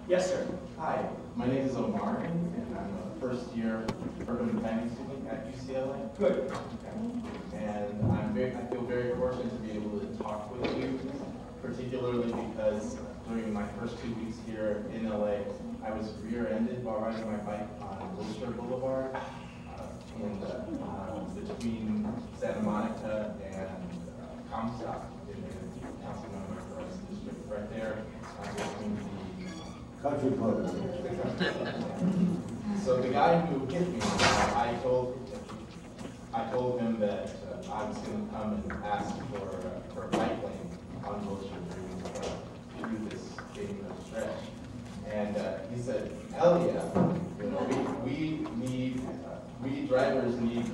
Yes, sir. Hi, my name is Omar, and I'm a first-year urban planning student at UCLA. Good. And I feel very fortunate to be able to talk with you, particularly because during my first 2 weeks here in LA, I was rear-ended while riding my bike on Wilshire Boulevard between Santa Monica and Comstock in the Councilmember Perez district, right there between the Country Club. So the guy who hit me, I told him that I was going to come and ask for a bike lane on Wilshire through this dangerous stretch. And he said, "Hell yeah! You know, we drivers need to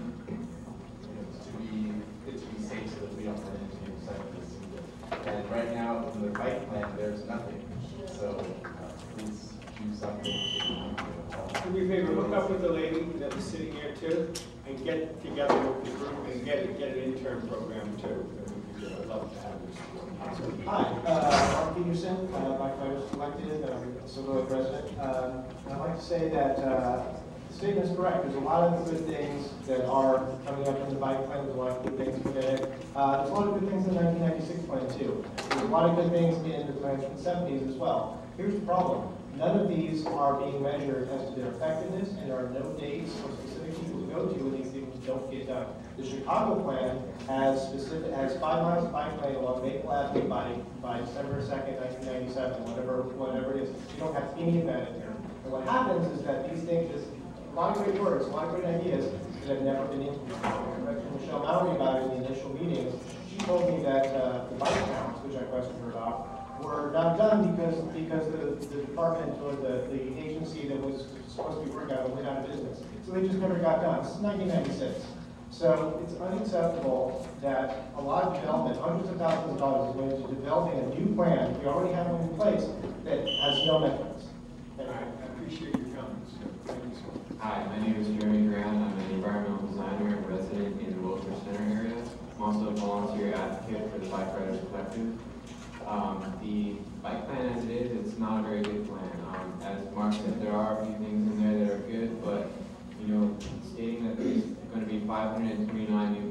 be safe so that we don't run into cyclists. And right now in the bike plan, there's nothing. So please do something." Do me a favor, hook up with the lady that was sitting here too, and get together with the group and get an intern program too. I'd love to have this. Hi, Mark Peterson, Bike Riders Collective, I'm a Silver president. I'd like to say that the statement is correct. There's a lot of good things that are coming up in the bike plan. There's a lot of good things within it. There's a lot of good things in the 1996 plan too. There's a lot of good things in the plans from the 70s as well. Here's the problem. None of these are being measured as to their effectiveness, and there are no dates or specific people to go to when these things don't get done. The Chicago plan has 5 miles of bike lane along Maple Avenue by December 2nd, 1997, whatever it is. You don't have any of that in here. And what happens is that these things, a lot of great words, a lot of great ideas that have never been implemented. I mentioned Michelle Mallory about it in the initial meetings. She told me that the bike counts, which I questioned her about, were not done because the department or the agency that was supposed to be working on it went out of business. So they just never got done. This is 1996. So it's unacceptable that a lot of development, hundreds of thousands of dollars, is going into developing a new plan. We already have one in place that has no metrics. I appreciate your comments. Thank you so much. Hi, my name is Jeremy Graham. I'm an environmental designer and resident in the Wilshire Center area. I'm also a volunteer advocate for the Bike Riders Collective. The bike plan as it is, it's not a very good plan. As Mark said, there are a few things in there that are good, but stating that there's going to be 529 new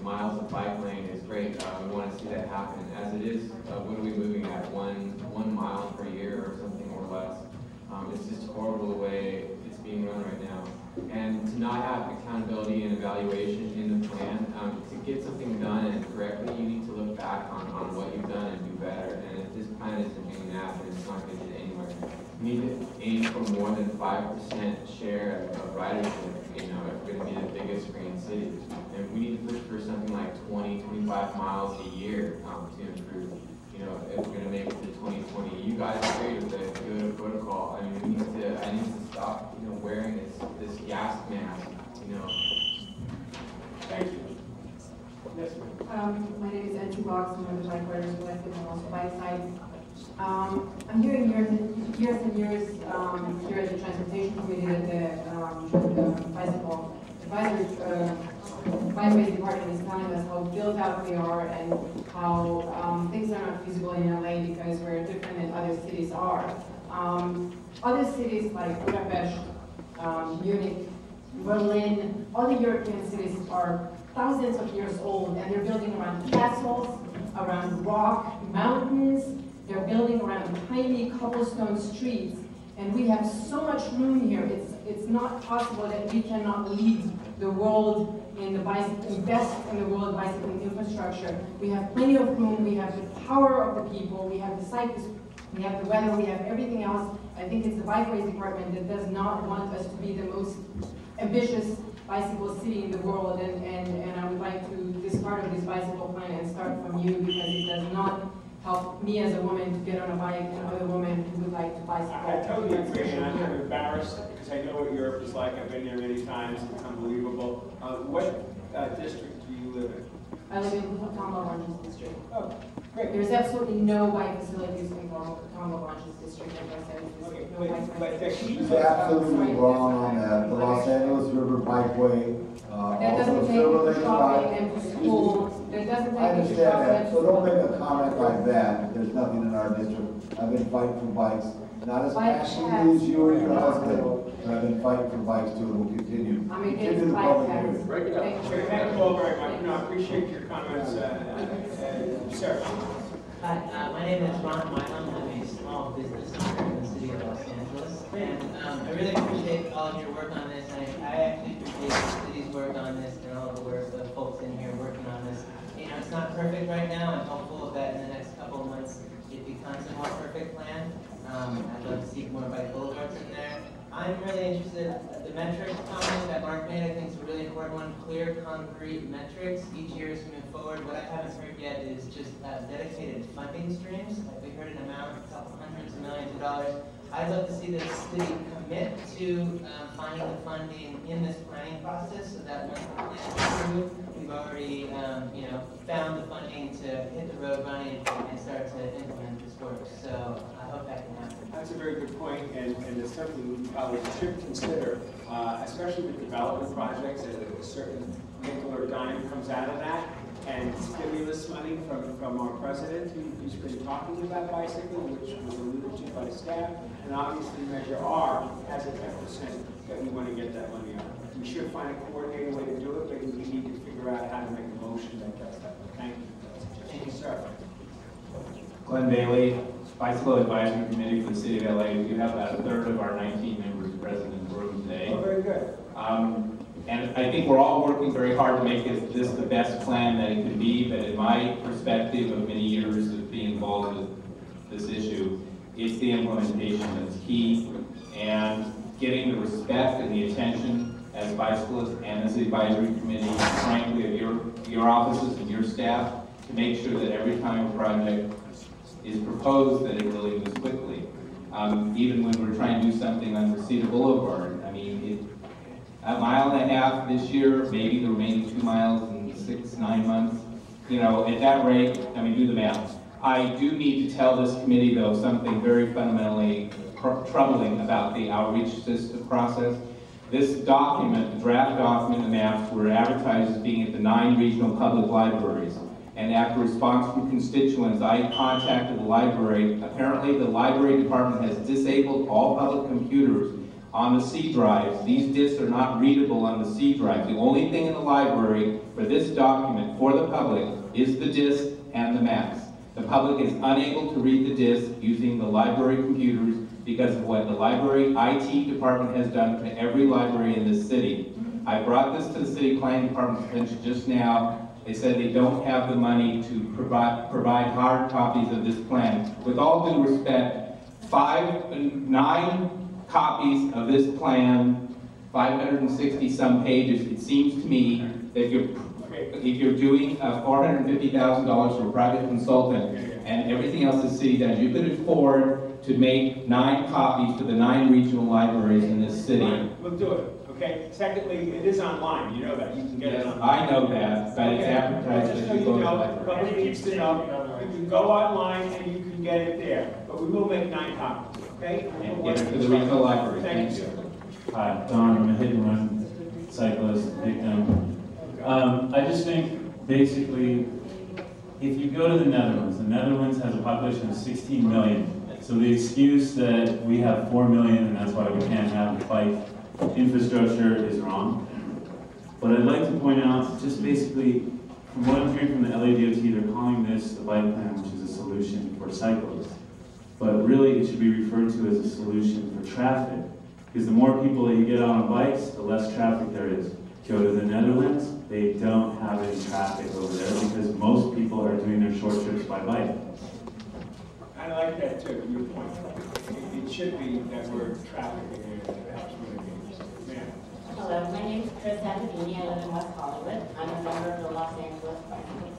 miles of bike lane is great. We want to see that happen. As it is, what are we moving at? One mile per year or something or less. It's just horrible the way it's being run right now. And to not have accountability and evaluation in the plan, to get something done and correctly, you need to look back on what you've done and do better. And if this plan isn't doing that, then it's not going to get anywhere. We need to aim for more than 5% share of ridership, if we're going to be the biggest green city. And we need to push for something like 25 miles a year to improve. If we're going to make it to 2020, you guys agree with the Kyoto Protocol. I mean, I need to stop, wearing this gas mask. Thank you. Yes, ma'am. My name is Nancy Box. I'm with the Bike Riders Collective and also Bike Side. I'm here years and years here at the Transportation Committee that the Bicycle Advisory Bikeways Department is telling us how built out we are and how things are not feasible in LA because we're different than other cities are. Other cities like Budapest, Munich, Berlin, all the European cities are thousands of years old, and they're building around castles, around rock mountains. They're building around tiny cobblestone streets, and we have so much room here. It's not possible that we cannot lead the world in the best in the world bicycling infrastructure. We have plenty of room. We have the power of the people. We have the cyclists. We have the weather. We have everything else. I think it's the Bikeways Department that does not want us to be the most ambitious bicycle city in the world, and I would like to discard of this bicycle plan and start from you because it does not help me as a woman to get on a bike and other women who would like to bicycle. I totally agree, and I'm embarrassed because I know what Europe is like. I've been there many times. It's unbelievable. What district do you live in? I live in Tombo Ranches district. Oh, great. There's absolutely no bike facilities in Tombo Ranches district, like I said. Okay, No bike She's absolutely wrong on that. The Los Angeles River Bikeway, that doesn't also take Silver to Lake shopping Bike. and to school. That doesn't take I you to understand that, Charlotte. so don't make a comment like that, there's nothing in our district. I've been fighting for bikes, not as Bike passionately as you and your paths. husband, but I've been fighting for bikes too, and we'll continue. I'm against Continue the bike public paths. hearing. Thank you all very much. No, I appreciate your comments, sir. Hi, my name is Ron Milam. I'm a small business owner in the city of Los Angeles. And I really appreciate all of your work on this. And I actually appreciate the city's work on this and all of the work of the folks in here working on this. You know, it's not perfect right now. I'm hopeful that in the next couple of months it becomes a more perfect plan. I'd love to see more bike boulevards in there. I'm really interested in the metrics comment that Mark made. I think is a really important one. Clear, concrete metrics each year as we move forward. What I haven't heard yet is just dedicated funding streams. Like we heard an amount, a couple hundreds of millions of dollars. I'd love to see the city commit to finding the funding in this planning process so that when the plan is approved, we've already found the funding to hit the road running and start to implement this work. So I hope that can happen. That's a very good point, and it's something we probably should consider, especially with development projects, as a certain nickel or dime comes out of that, and stimulus money from our president, who's been talking about bicycling, which was alluded to by staff, and obviously Measure R has a 10% that we want to get that money out. We should find a coordinated way to do it, but we need to figure out how to make a motion that does that. Thank you. Thank you, sir. Glenn Bailey, Bicycle Advisory Committee for the City of LA. We do have about a third of our 19 members present in the room today. Oh, very good. And I think we're all working very hard to make this the best plan that it could be, but in my perspective of many years of being involved with this issue, it's the implementation that's key, and getting the respect and the attention as bicyclists and as the advisory committee, frankly, of your offices and your staff, to make sure that every time a project is proposed, that it really moves quickly. Even when we're trying to do something on Reseda Boulevard, I mean, a mile and a half this year, maybe the remaining 2 miles in 6-9 months. You know, at that rate, I mean, do the math. I do need to tell this committee, though, something very fundamentally troubling about the outreach system process. This document, the draft document, the maps, were advertised as being at the 9 regional public libraries. And after response from constituents, I contacted the library. Apparently, the library department has disabled all public computers on the C drives. These disks are not readable on the C drive. The only thing in the library for this document for the public is the disk and the maps. The public is unable to read the disk using the library computers because of what the library IT department has done to every library in this city. I brought this to the city planning department's attention just now. They said they don't have the money to provide hard copies of this plan. With all due respect, 9 copies of this plan, 560 some pages, it seems to me that if you're doing $450,000 for a private consultant and everything else the city does, you could afford to make 9 copies for the 9 regional libraries in this city. We'll do it. Okay. Secondly, it is online. You know that. You can get it online. I know that, but it's advertised Just as so you you go to the know, library. public needs to know. You can go online and you can get it there. But we will make 9 copies. Okay. And get it to the regional library. Thank you. Hi, Don, I'm a hit and run cyclist, victim. I just think, basically, if you go to the Netherlands has a population of 16 million. So the excuse that we have 4 million and that's why we can't have bike infrastructure is wrong. But I'd like to point out, just basically, from what I'm hearing from the LADOT, they're calling this the bike plan, which is a solution for cyclists. But really, it should be referred to as a solution for traffic. Because the more people that you get on bikes, the less traffic there is. Go to the Netherlands, they don't have any traffic over there because most people are doing their short trips by bike. I like that too, your point. It should be that we're trafficking in Ma'am. Hello, my name is Chris Sabatini. I live in West Hollywood. I'm a member of the Los Angeles Bicycle